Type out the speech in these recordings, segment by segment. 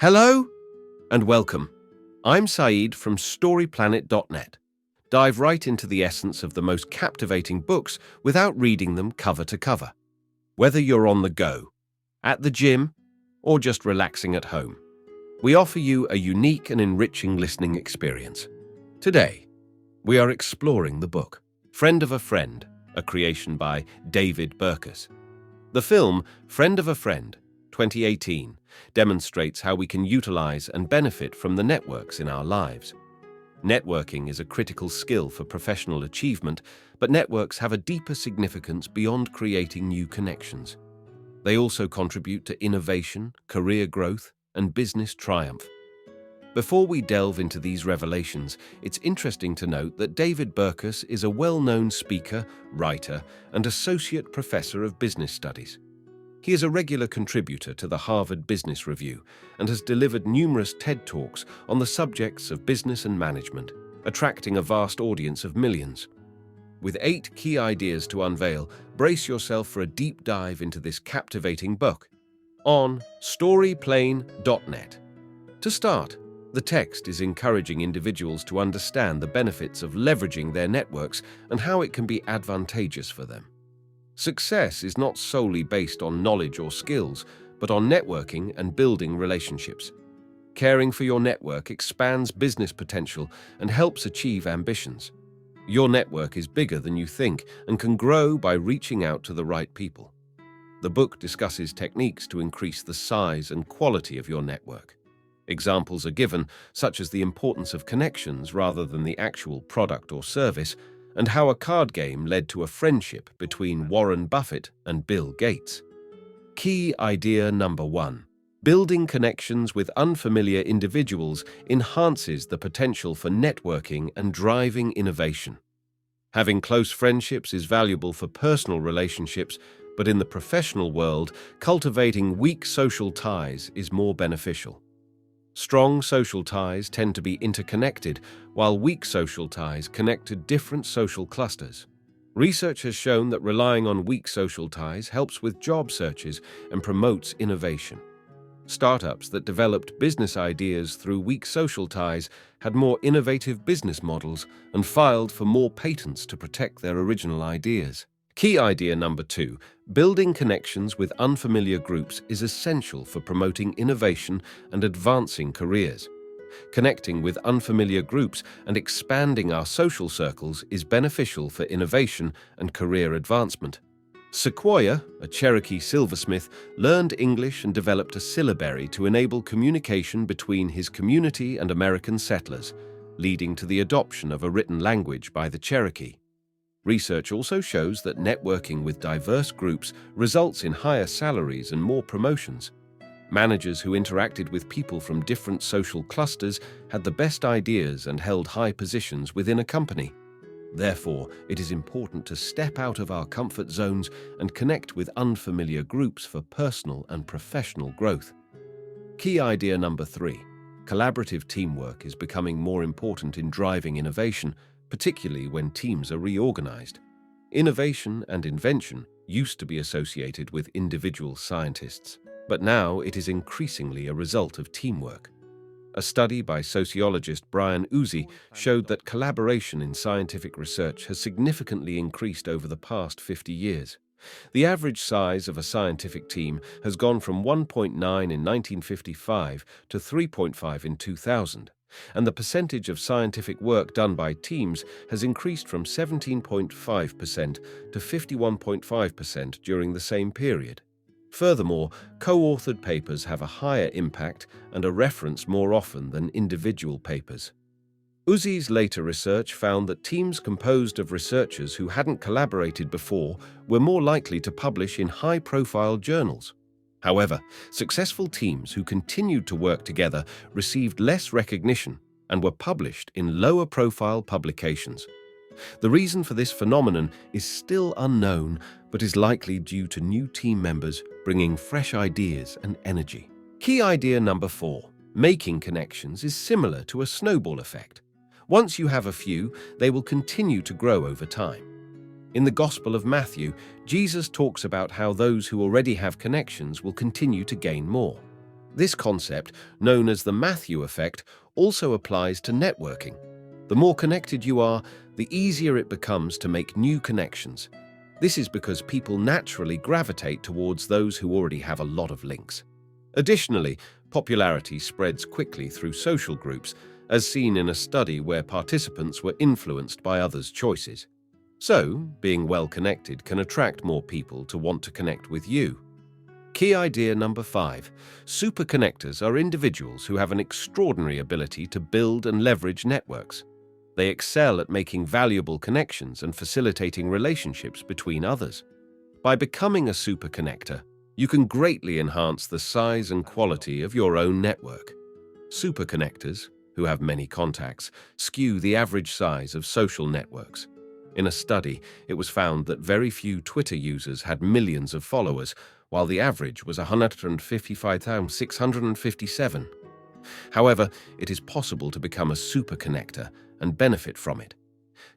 Hello and welcome. I'm Saeed from storyplanet.net. Dive right into the essence of the most captivating books without reading them cover to cover. Whether you're on the go, at the gym, or just relaxing at home, we offer you a unique and enriching listening experience. Today, we are exploring the book Friend of a Friend, a creation by David Burkus. The film Friend of a Friend, 2018, demonstrates how we can utilize and benefit from the networks in our lives. Networking is a critical skill for professional achievement, but networks have a deeper significance beyond creating new connections. They also contribute to innovation, career growth, and business triumph. Before we delve into these revelations, it's interesting to note that David Burkus is a well-known speaker, writer, and associate professor of business studies. He is a regular contributor to the Harvard Business Review and has delivered numerous TED Talks on the subjects of business and management, attracting a vast audience of millions. With 8 key ideas to unveil, brace yourself for a deep dive into this captivating book on storyplanet.net. To start, the text is encouraging individuals to understand the benefits of leveraging their networks and how it can be advantageous for them. Success is not solely based on knowledge or skills, but on networking and building relationships. Caring for your network expands business potential and helps achieve ambitions. Your network is bigger than you think and can grow by reaching out to the right people. The book discusses techniques to increase the size and quality of your network. Examples are given, such as the importance of connections rather than the actual product or service, and how a card game led to a friendship between Warren Buffett and Bill Gates. Key idea number 1. Building connections with unfamiliar individuals enhances the potential for networking and driving innovation. Having close friendships is valuable for personal relationships, but in the professional world, cultivating weak social ties is more beneficial. Strong social ties tend to be interconnected, while weak social ties connect to different social clusters. Research has shown that relying on weak social ties helps with job searches and promotes innovation. Startups that developed business ideas through weak social ties had more innovative business models and filed for more patents to protect their original ideas. Key idea number 2. Building connections with unfamiliar groups is essential for promoting innovation and advancing careers. Connecting with unfamiliar groups and expanding our social circles is beneficial for innovation and career advancement. Sequoia, a Cherokee silversmith, learned English and developed a syllabary to enable communication between his community and American settlers, leading to the adoption of a written language by the Cherokee. Research also shows that networking with diverse groups results in higher salaries and more promotions. Managers who interacted with people from different social clusters had the best ideas and held high positions within a company. Therefore, it is important to step out of our comfort zones and connect with unfamiliar groups for personal and professional growth. Key idea number 3. Collaborative teamwork is becoming more important in driving innovation, particularly when teams are reorganized. Innovation and invention used to be associated with individual scientists, but now it is increasingly a result of teamwork. A study by sociologist Brian Uzi showed that collaboration in scientific research has significantly increased over the past 50 years. The average size of a scientific team has gone from 1.9 in 1955 to 3.5 in 2000. And the percentage of scientific work done by teams has increased from 17.5% to 51.5% during the same period. Furthermore, co-authored papers have a higher impact and are referenced more often than individual papers. Uzi's later research found that teams composed of researchers who hadn't collaborated before were more likely to publish in high-profile journals. However, successful teams who continued to work together received less recognition and were published in lower-profile publications. The reason for this phenomenon is still unknown, but is likely due to new team members bringing fresh ideas and energy. Key idea number 4. Making connections is similar to a snowball effect. Once you have a few, they will continue to grow over time. In the Gospel of Matthew, Jesus talks about how those who already have connections will continue to gain more. This concept, known as the Matthew effect, also applies to networking. The more connected you are, the easier it becomes to make new connections. This is because people naturally gravitate towards those who already have a lot of links. Additionally, popularity spreads quickly through social groups, as seen in a study where participants were influenced by others' choices. So, being well-connected can attract more people to want to connect with you. Key idea number 5. Super connectors are individuals who have an extraordinary ability to build and leverage networks. They excel at making valuable connections and facilitating relationships between others. By becoming a super connector, you can greatly enhance the size and quality of your own network. Super connectors, who have many contacts, skew the average size of social networks. In a study, it was found that very few Twitter users had millions of followers, while the average was 155,657. However, it is possible to become a super connector and benefit from it.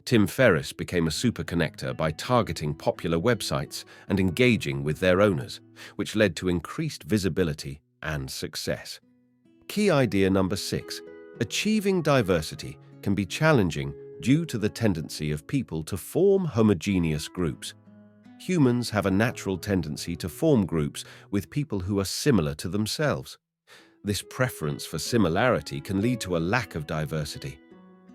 Tim Ferriss became a super connector by targeting popular websites and engaging with their owners, which led to increased visibility and success. Key idea number 6. Achieving diversity can be challenging due to the tendency of people to form homogeneous groups. Humans have a natural tendency to form groups with people who are similar to themselves. This preference for similarity can lead to a lack of diversity.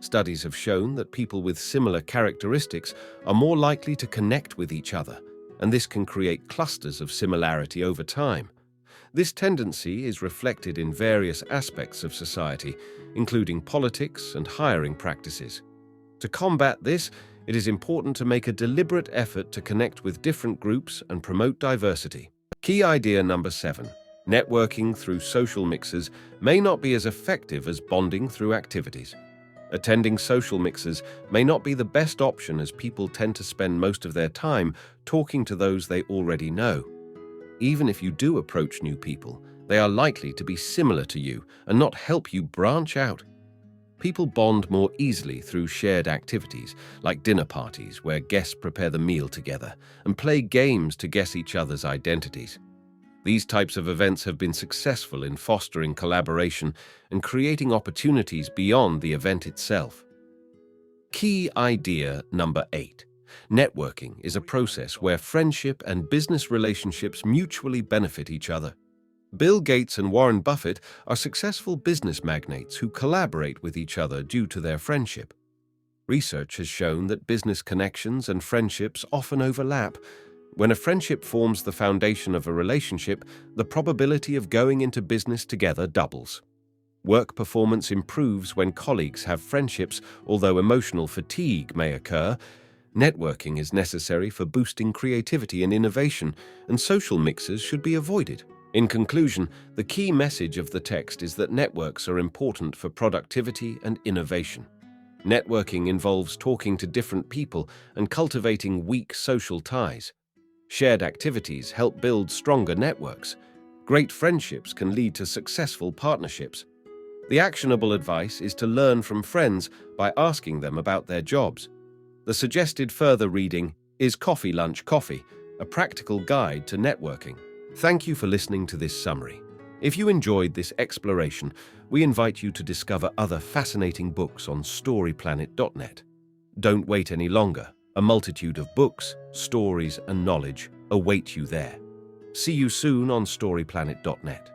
Studies have shown that people with similar characteristics are more likely to connect with each other, and this can create clusters of similarity over time. This tendency is reflected in various aspects of society, including politics and hiring practices. To combat this, it is important to make a deliberate effort to connect with different groups and promote diversity. Key idea number 7. Networking through social mixers may not be as effective as bonding through activities. Attending social mixers may not be the best option, as people tend to spend most of their time talking to those they already know. Even if you do approach new people, they are likely to be similar to you and not help you branch out. People bond more easily through shared activities, like dinner parties where guests prepare the meal together and play games to guess each other's identities. These types of events have been successful in fostering collaboration and creating opportunities beyond the event itself. Key idea number 8. Networking is a process where friendship and business relationships mutually benefit each other. Bill Gates and Warren Buffett are successful business magnates who collaborate with each other due to their friendship. Research has shown that business connections and friendships often overlap. When a friendship forms the foundation of a relationship, the probability of going into business together doubles. Work performance improves when colleagues have friendships, although emotional fatigue may occur. Networking is necessary for boosting creativity and innovation, and social mixers should be avoided. In conclusion, the key message of the text is that networks are important for productivity and innovation. Networking involves talking to different people and cultivating weak social ties. Shared activities help build stronger networks. Great friendships can lead to successful partnerships. The actionable advice is to learn from friends by asking them about their jobs. The suggested further reading is Coffee Lunch Coffee, a practical guide to networking. Thank you for listening to this summary. If you enjoyed this exploration, we invite you to discover other fascinating books on storyplanet.net. Don't wait any longer. A multitude of books, stories, and knowledge await you there. See you soon on storyplanet.net.